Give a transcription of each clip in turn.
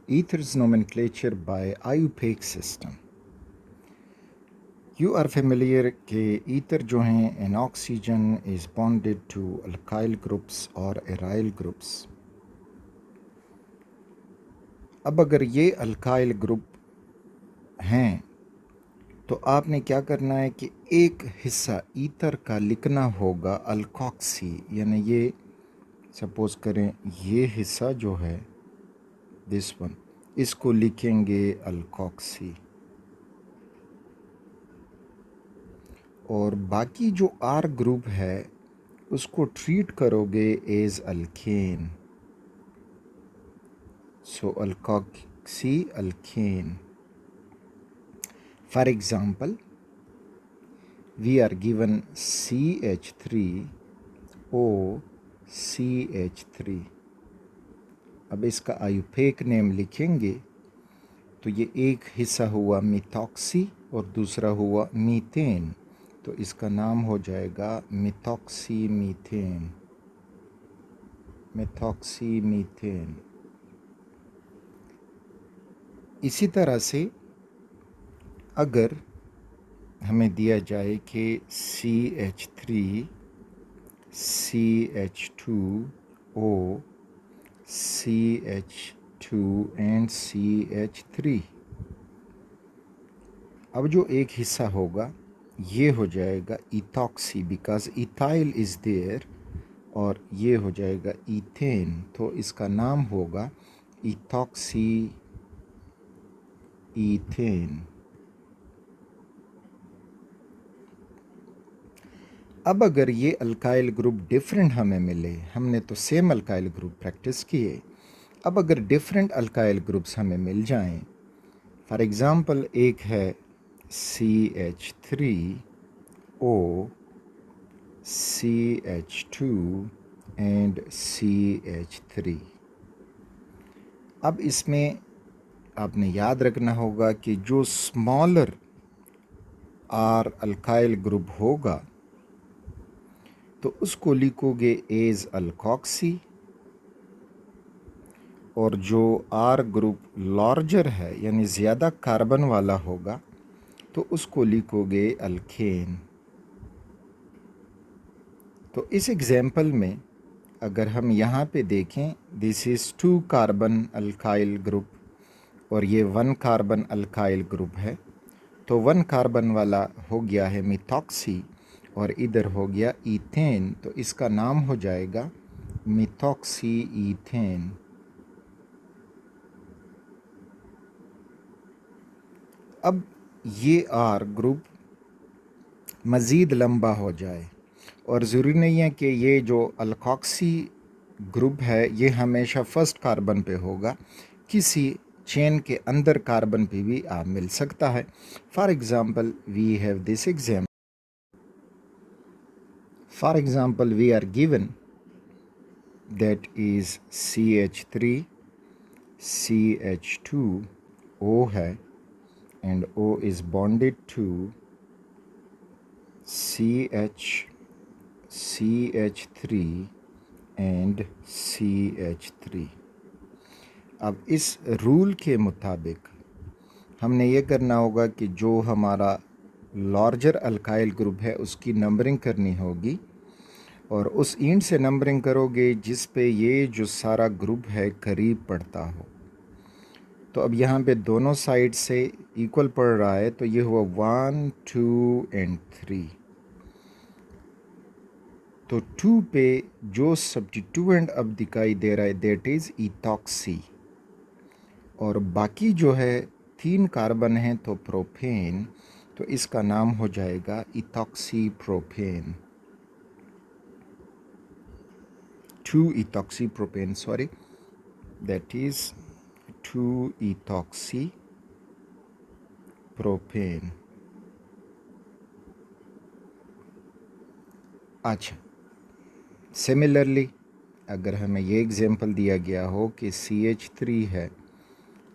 Ethers nomenclature by IUPAC system. You are familiar कि ether जो हैं an oxygen is bonded to alkyl groups और aryl groups. अब अगर ये alkyl group हैं तो आपने क्या करना है कि एक हिस्सा ईथर का लिखना होगा अल्कोक्सी, यानी ये सपोज करें ये हिस्सा जो है दिस वन, इसको लिखेंगे अल्कोक्सी और बाकी जो आर ग्रुप है उसको ट्रीट करोगे as alkane, so alkoxy alkane. For example, we are given CH3O CH3. अब इसका आयुपेक नेम लिखेंगे तो ये एक हिस्सा हुआ मिथॉक्सी और दूसरा हुआ मीथेन, तो इसका नाम हो जाएगा मिथॉक्सी मीथेन. Methoxy methane. इसी तरह से अगर हमें दिया जाए कि CH3 CH2O CH2 and CH3, अब जो एक हिस्सा होगा ये हो जाएगा ethoxy because ethyl is there और ये हो जाएगा ईथेन, तो इसका नाम होगा इथॉक्सी ईथेन. अब अगर ये अल्काइल ग्रुप डिफरेंट हमें मिले, हमने तो सेम अल्काइल ग्रुप प्रैक्टिस किए, अब अगर डिफरेंट अल्काइल ग्रुप्स हमें मिल जाएं, फॉर एग्ज़ाम्पल एक है CH3O CH2 एंड CH3. अब इसमें आपने याद रखना होगा कि जो स्मॉलर आर अल्काइल ग्रुप होगा तो उसको लिखोगे एज अल्कोक्सी और जो आर ग्रुप लार्जर है यानी ज़्यादा कार्बन वाला होगा तो उसको लिखोगे अल्केन. तो इस एग्जाम्पल में अगर हम यहाँ पे देखें, this is 2 carbon alkyl group और ये 1 कार्बन अल्काइल ग्रुप है, तो 1 कार्बन वाला हो गया है मिथॉक्सी और इधर हो गया ईथेन, तो इसका नाम हो जाएगा मिथॉक्सी ईथेन. अब ये आर ग्रुप मज़ीद लंबा हो जाए और ज़रूरी नहीं है कि ये जो अल्कोक्सी ग्रुप है ये हमेशा फर्स्ट कार्बन पे होगा, किसी चेन के अंदर कार्बन पे भी आप मिल सकता है. For example we have this example. For example, we are given that is CH3 CH2O है and O is bonded to CH3 and CH3. अब इस रूल के मुताबिक हमने ये करना होगा कि जो हमारा लार्जर अल्काइल ग्रुप है उसकी नंबरिंग करनी होगी और उस एंड से नंबरिंग करोगे जिस पे ये जो सारा ग्रुप है करीब पड़ता हो. तो अब यहाँ पे दोनों साइड से इक्वल पड़ रहा है, तो ये हुआ 1 2 एंड 3. तो 2 पे जो सब्स्टिट्यूएंट अब दिखाई दे रहा है दैट इज़ इथॉक्सी और बाकी जो है 3 कार्बन हैं तो प्रोपेन, तो इसका नाम हो जाएगा ethoxy propane. 2-ethoxy propane, sorry, that is 2-ethoxy propane. अच्छा, सिमिलरली अगर हमें ये एग्जांपल दिया गया हो कि CH3 है,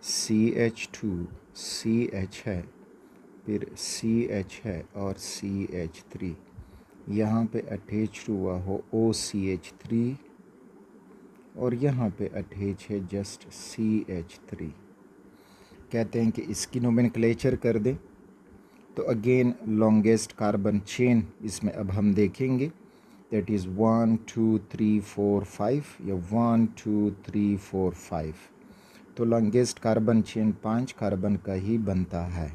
CH2 CH है, फिर CH है और CH3, यहाँ पे अटैच हुआ हो OCH3 और यहाँ पे अटैच है जस्ट CH3. कहते हैं कि इसकी नोमेनक्लेचर कर दें। तो अगेन लॉन्गेस्ट कार्बन चेन इसमें अब हम देखेंगे, दैट इज़ 1 2 3 4 5 या 1 2 3 4 5। तो लॉन्गेस्ट कार्बन चेन 5 कार्बन का ही बनता है।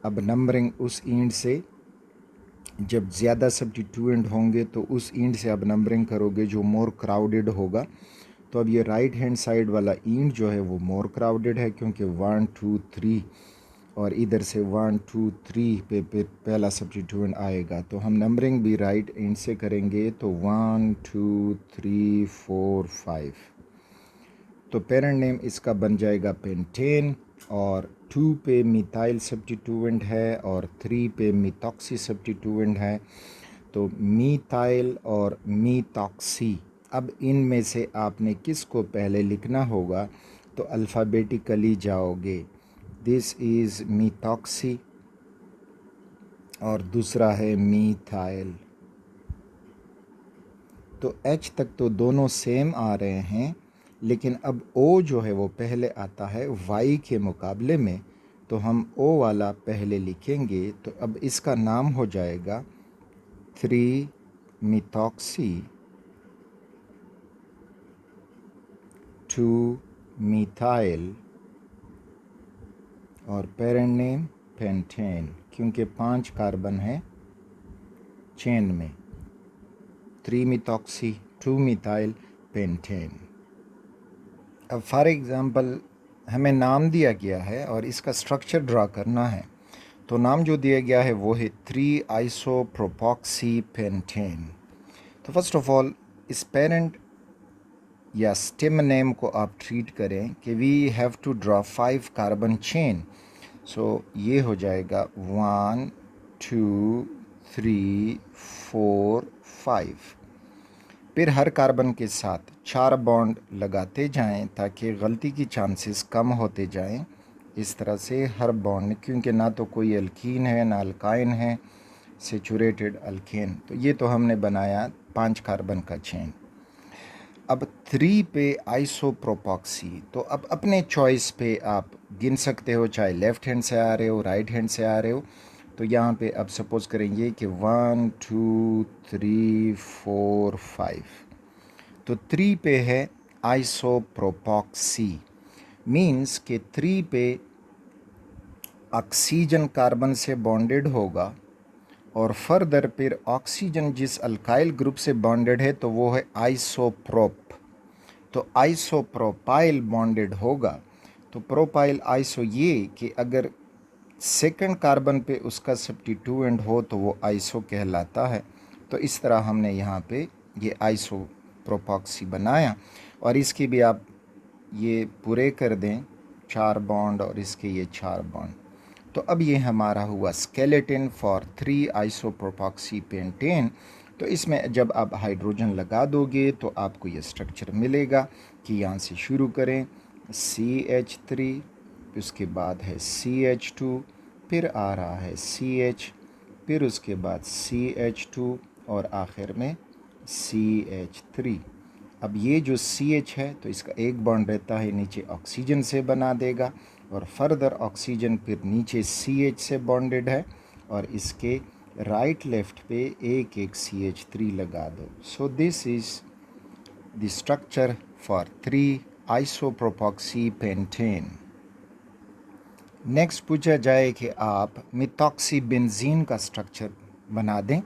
अब नंबरिंग उस इंड से, जब ज़्यादा सब्स्टिट्यूएंट होंगे तो उस इंड से अब नंबरिंग करोगे जो मोर क्राउडेड होगा। तो अब ये राइट हैंड साइड वाला इंड जो है वो मोर क्राउडेड है, क्योंकि 1 2 3 और इधर से 1 2 3 पे पहला सब्स्टिट्यूएंट आएगा। तो हम नंबरिंग भी राइट एंड से करेंगे। तो 1 2 3 4 5। तो पेरेंट नेम इसका बन जाएगा पेंटेन, और 2 पे मिथाइल सब्स्टिट्यूएंट है और 3 पे मिथॉक्सी सब्स्टिट्यूएंट है। तो मिथाइल और मिथॉक्सी, अब इनमें से आपने किसको पहले लिखना होगा, तो अल्फ़ाबेटिकली जाओगे। दिस इज़ मिथॉक्सी और दूसरा है मिथाइल। तो H तक तो दोनों सेम आ रहे हैं, लेकिन अब O जो है वो पहले आता है Y के मुकाबले में। तो हम O वाला पहले लिखेंगे। तो अब इसका नाम हो जाएगा 3 मिथॉक्सी 2 मिथाइल और पेरेंट नेम पेंटेन, क्योंकि 5 कार्बन है चेन में। 3 मिथॉक्सी 2 मिथाइल पेंटेन। अब फॉर एग्ज़ाम्पल हमें नाम दिया गया है और इसका स्ट्रक्चर ड्रा करना है। तो नाम जो दिया गया है वो है 3 आइसोप्रोपॉक्सी पेंटेन। तो फर्स्ट ऑफ ऑल इस पेरेंट या स्टेम नेम को आप ट्रीट करें कि we have to draw 5 carbon chain. So ये हो जाएगा 1 2 3 4 5। फिर हर कार्बन के साथ 4 बॉन्ड लगाते जाएं ताकि गलती की चांसेस कम होते जाएं। इस तरह से हर बॉन्ड, क्योंकि ना तो कोई अल्कीन है ना अल्काइन है, सेचुरेटेड अल्केन। तो ये तो हमने बनाया 5 कार्बन का चेन। अब 3 पे आइसोप्रोपॉक्सी, तो अब अपने चॉइस पे आप गिन सकते हो, चाहे लेफ़्ट हैंड से आ रहे हो राइट हैंड से आ रहे हो। तो यहाँ पे अब सपोज़ करेंगे कि 1 2 3 4 5। तो 3 पे है आइसोप्रोपॉक्सी, मीन्स कि 3 पे ऑक्सीजन कार्बन से बॉन्डेड होगा और फर्दर फिर ऑक्सीजन जिस अल्काइल ग्रुप से बॉन्डेड है तो वो है आइसोप्रोप। तो आइसोप्रोपाइल बॉन्डेड होगा। तो प्रोपाइल आइसो, ये कि अगर सेकंड कार्बन पे उसका सब्स्टिट्यूएंट हो तो वो आइसो कहलाता है। तो इस तरह हमने यहाँ पे ये आइसो प्रोपॉक्सी बनाया। और इसकी भी आप ये पूरे कर दें 4 बॉन्ड और इसके ये 4 बॉन्ड। तो अब ये हमारा हुआ स्केलेटन फॉर 3 आइसोप्रोपॉक्सी पेंटेन। तो इसमें जब आप हाइड्रोजन लगा दोगे तो आपको ये स्ट्रक्चर मिलेगा कि यहाँ से शुरू करें CH3, उसके बाद है CH2, फिर आ रहा है CH, फिर उसके बाद CH2 और आखिर में CH3। अब ये जो CH है तो इसका एक बॉन्ड रहता है नीचे ऑक्सीजन से बना देगा और फर्दर ऑक्सीजन फिर नीचे CH से बॉन्डेड है और इसके राइट लेफ्ट पे एक एक CH3 लगा दो। So this is the structure for 3 isopropoxy pentane. Next पूछा जाए कि आप मिथॉक्सी बेंजीन का स्ट्रक्चर बना दें।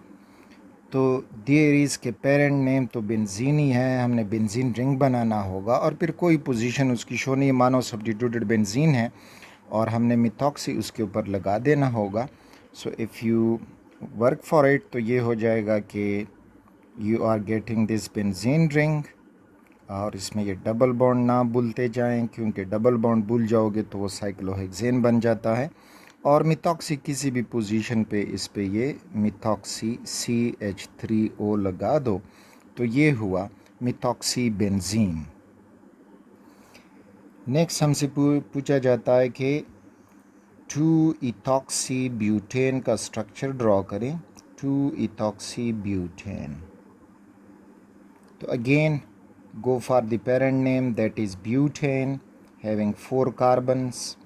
तो देयर इज़ के पेरेंट नेम तो बेंजीन ही है, हमने बेंजीन रिंग बनाना होगा और फिर कोई पोजीशन उसकी शो नहीं, मानो सब्स्टिट्यूटेड बेंजीन है और हमने मिथॉक्सी उसके ऊपर लगा देना होगा। So if you work for it तो ये हो जाएगा कि you are getting this benzene ring. और इसमें ये डबल बॉन्ड ना भूलते जाएं, क्योंकि डबल बॉन्ड भूल जाओगे तो वो साइक्लोहेक्सेन बन जाता है। और मिथॉक्सी किसी भी पोजीशन पे इस पे ये मिथॉक्सी CH3O लगा दो तो ये हुआ मिथॉक्सी बेंजीन। नेक्स्ट हमसे पूछा जाता है कि 2 इथॉक्सी ब्यूटेन का स्ट्रक्चर ड्रॉ करें। 2 इथॉक्सी ब्यूटेन। तो again go for the parent name, that is butane, having 4 carbons,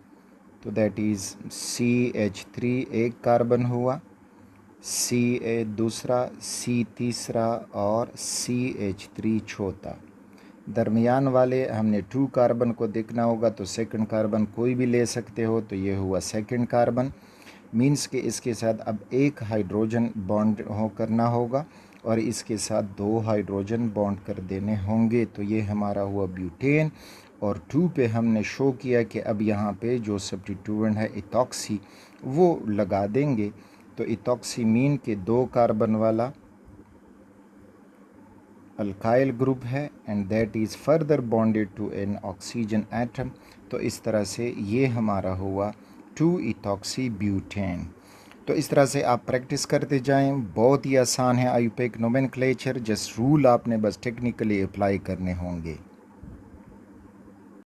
तो दैट इज़ CH3 एक कार्बन हुआ, Ca दूसरा, C तीसरा और CH3 चौथा। दरमियान वाले हमने 2 कार्बन को देखना होगा, तो सेकंड कार्बन कोई भी ले सकते हो, तो ये हुआ सेकंड कार्बन। मीन्स कि इसके साथ अब एक हाइड्रोजन बॉन्ड करना होगा और इसके साथ 2 हाइड्रोजन बॉन्ड कर देने होंगे, तो ये हमारा हुआ ब्यूटेन। और 2 पे हमने शो किया कि अब यहाँ पे जो सब्स्टिट्यूएंट है इथॉक्सी वो लगा देंगे, तो इथॉक्सी मीन के 2 कार्बन वाला अल्काइल ग्रुप है and that is further bonded to an oxygen atom. तो इस तरह से ये हमारा हुआ 2-इथॉक्सी ब्यूटेन। तो इस तरह से आप प्रैक्टिस करते जाएं, बहुत ही आसान है आईयूपैक नोमेनक्लेचर, जस्ट रूल आपने बस टेक्निकली अप्लाई करने होंगे।